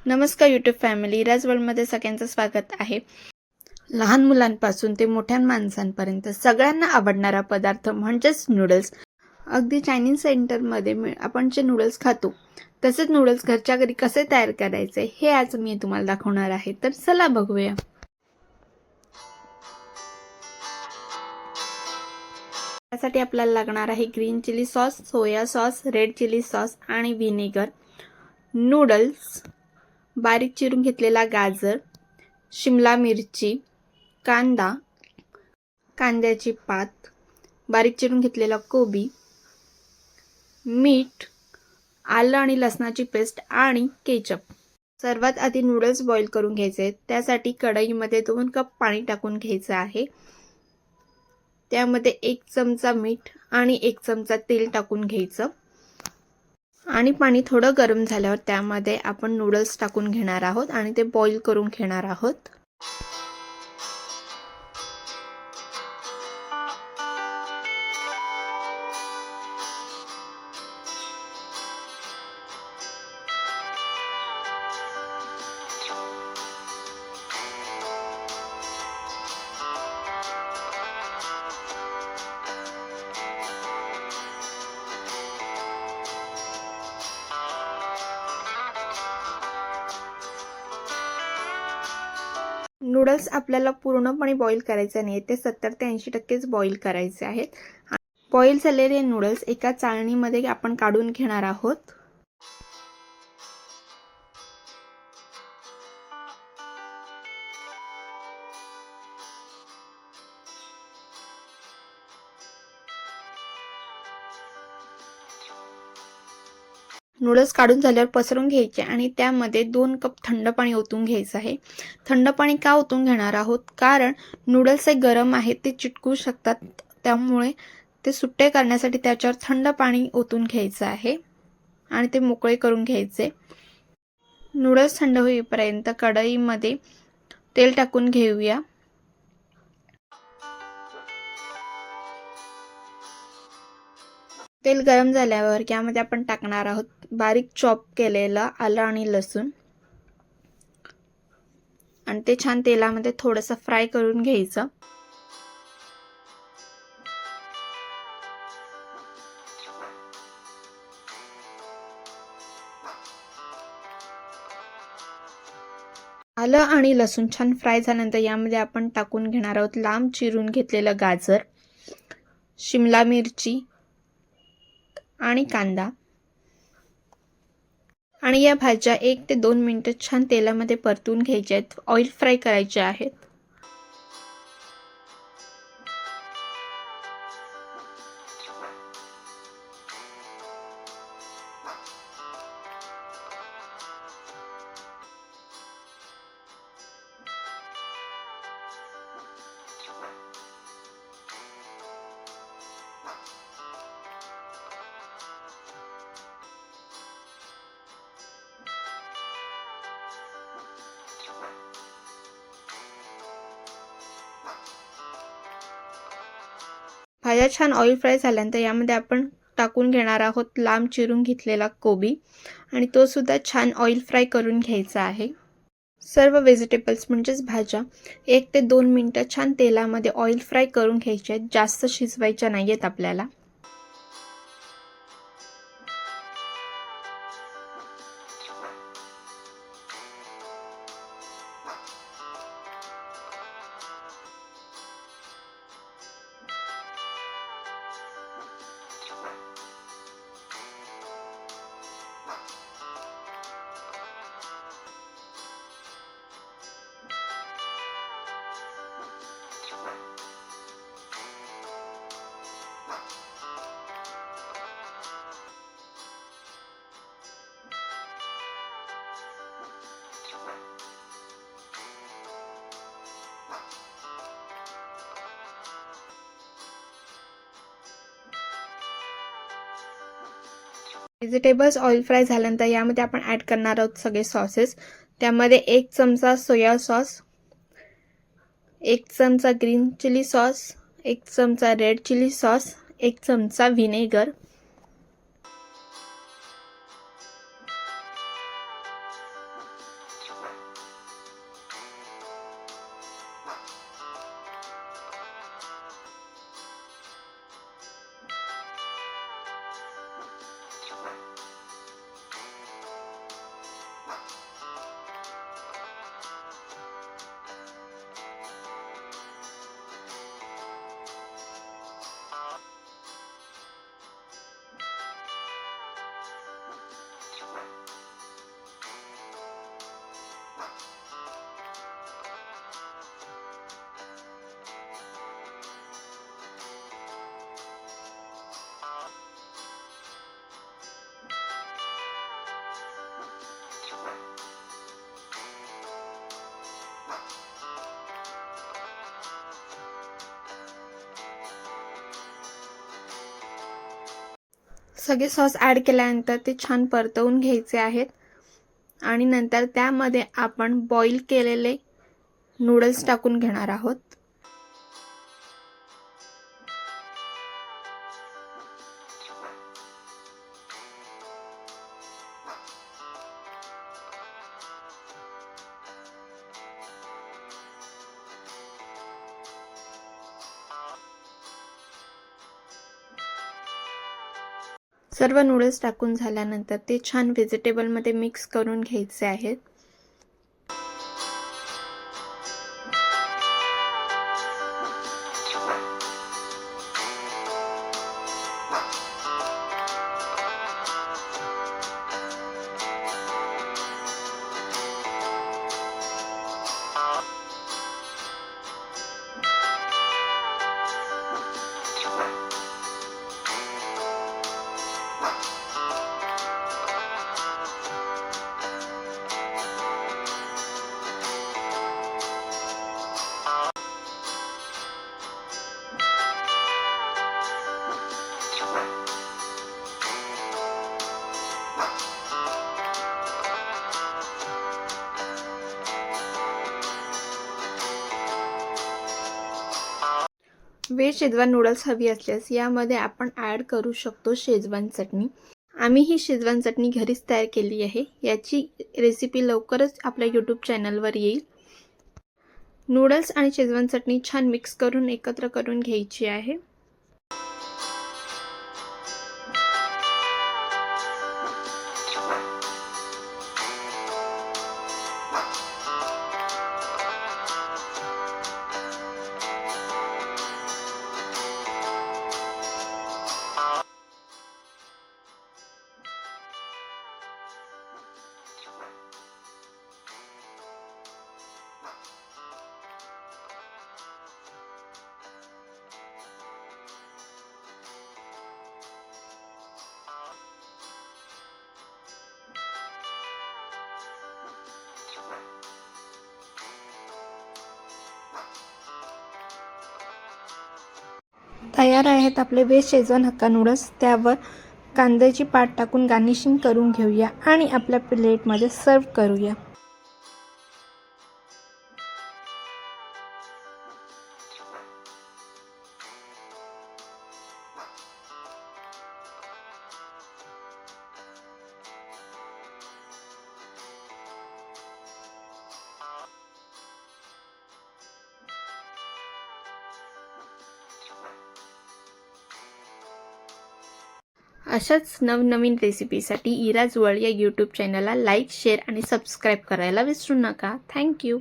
नमस्कार YouTube family, राज वर्ल्डमध्ये सगळ्यांचं स्वागत आहे। लहान मुलांपासून ते मोठ्या माणसांपर्यंत सगळ्यांना आवडणारा पदार्थ म्हणजेच नूडल्स। अगदी चायनीज सेंटरमध्ये आपण जे नूडल्स खातो तसेच नूडल्स घरच्या घरी कसे तयार करायचे हे आज मी तुम्हाला दाखवणार आहे। तर चला बघूया। त्यासाठी आपल्याला लागणार आहे green chilli sauce, soya sauce, red chilli sauce आणि व्हिनेगर, नूडल्स, बारीक चिरून घेतलेला गाजर, शिमला मिरची, कांदा, कांद्याची पात, बारीक चिरून घेतलेला कोबी, मीठ, आलं आणि लसणाची पेस्ट आणि केचप। सर्वात आधी नूडल्स बॉईल करून घ्यायचे। त्यासाठी कढईमध्ये 2 कप पाणी टाकून घ्यायचे आहे। त्यामध्ये 1 चमचा मीठ आणि 1 चमचा तेल टाकून घ्यायचं आणि पाणी थोडं गरम झाल्यावर त्यामध्ये आपण नूडल्स टाकून घेणार आहोत आणि ते बॉईल करून घेणार आहोत। नूडल्स आपल्याला पूर्णपणे बॉईल करायचे नाही, ते 70 ते 80% बॉईल करायचे आहेत। बॉईल झालेले नूडल्स एका चाळणीमध्ये आपण काढून घेणार आहोत। नूडल्स काढून झाल्यावर पसरून घ्यायचे आणि त्यामध्ये 2 कप थंड पाणी ओतून घ्यायचं आहे। थंड पाणी का ओतून घेणार आहोत, कारण नूडल्स हे गरम आहेत, ते चिटकू शकतात, त्यामुळे ते सुट्टे करण्यासाठी त्याच्यावर थंड पाणी ओतून घ्यायचं आहे आणि ते मोकळे करून घ्यायचे। नूडल्स थंड होईपर्यंत कढईमध्ये तेल टाकून घेऊया। तेल गरम झाल्यावर यामध्ये आपण टाकणार आहोत बारीक चॉप केलेलं आलं आणि लसूण आणि ते छान तेलामध्ये थोडंसं फ्राय करून घ्यायचं। आलं आणि लसूण छान फ्राय झाल्यानंतर यामध्ये आपण टाकून घेणार आहोत लांब चिरून घेतलेलं गाजर, शिमला मिरची आणि कांदा आणि या भाज्या 1 ते 2 मिनिटं छान तेलामध्ये परतून घ्यायच्या आहेत, ऑइल फ्राय करायचे आहेत। भाज्या छान ऑइल फ्राय झाल्यानंतर यामध्ये आपण टाकून घेणार आहोत लांब चिरून घेतलेला कोबी आणि तो सुद्धा छान ऑइल फ्राय करून घ्यायचा आहे। सर्व व्हेजिटेबल्स म्हणजेच भाज्या 1 ते 2 मिनिटं छान तेलामध्ये ऑइल फ्राय करून घ्यायच्या आहेत, जास्त शिजवायच्या नाहीयेत आपल्याला। व्हेजिटेबल्स ऑइल फ्राय झाल्यानंतर यामध्ये आपण ॲड करणार आहोत सगळे सॉसेस। त्यामध्ये 1 चमचा सोया सॉस, 1 चमचा ग्रीन चिली सॉस, 1 चमचा रेड चिली सॉस, 1 चमचा व्हिनेगर, सगळे सॉस ॲड केल्यानंतर ते छान परतवून घ्यायचे आहेत आणि नंतर त्यामध्ये आपण बॉईल केलेले नूडल्स टाकून घेणार आहोत. सर्व नूडल्स टाकून झाल्यानंतर ते छान व्हेजिटेबलमध्ये मिक्स करून घ्यायचे आहेत. व्हेज शेजवान नूडल्स हवी असल्यास यामध्ये आपण ॲड करू शकतो शेजवान चटणी. आम्ही ही शेजवान चटणी घरीच तयार केली आहे. याची रेसिपी लवकरच आपल्या यूट्यूब चॅनलवर येईल. नूडल्स आणि शेजवान चटणी छान मिक्स करून एकत्र करून घ्यायची आहे. तयार आहेत आपले व्हेज शेजवान हक्का नूडल्स. त्यावर कांद्याची पात टाकून गार्निशिंग करून घेऊया आणि आपल्या प्लेटमध्ये सर्व करूया. अशाच नवनवीन रेसिपीसाठी इरा जुवाळ या यूट्यूब चॅनलला लाईक, शेअर आणि सबस्क्राईब करायला विसरू नका. थँक्यू.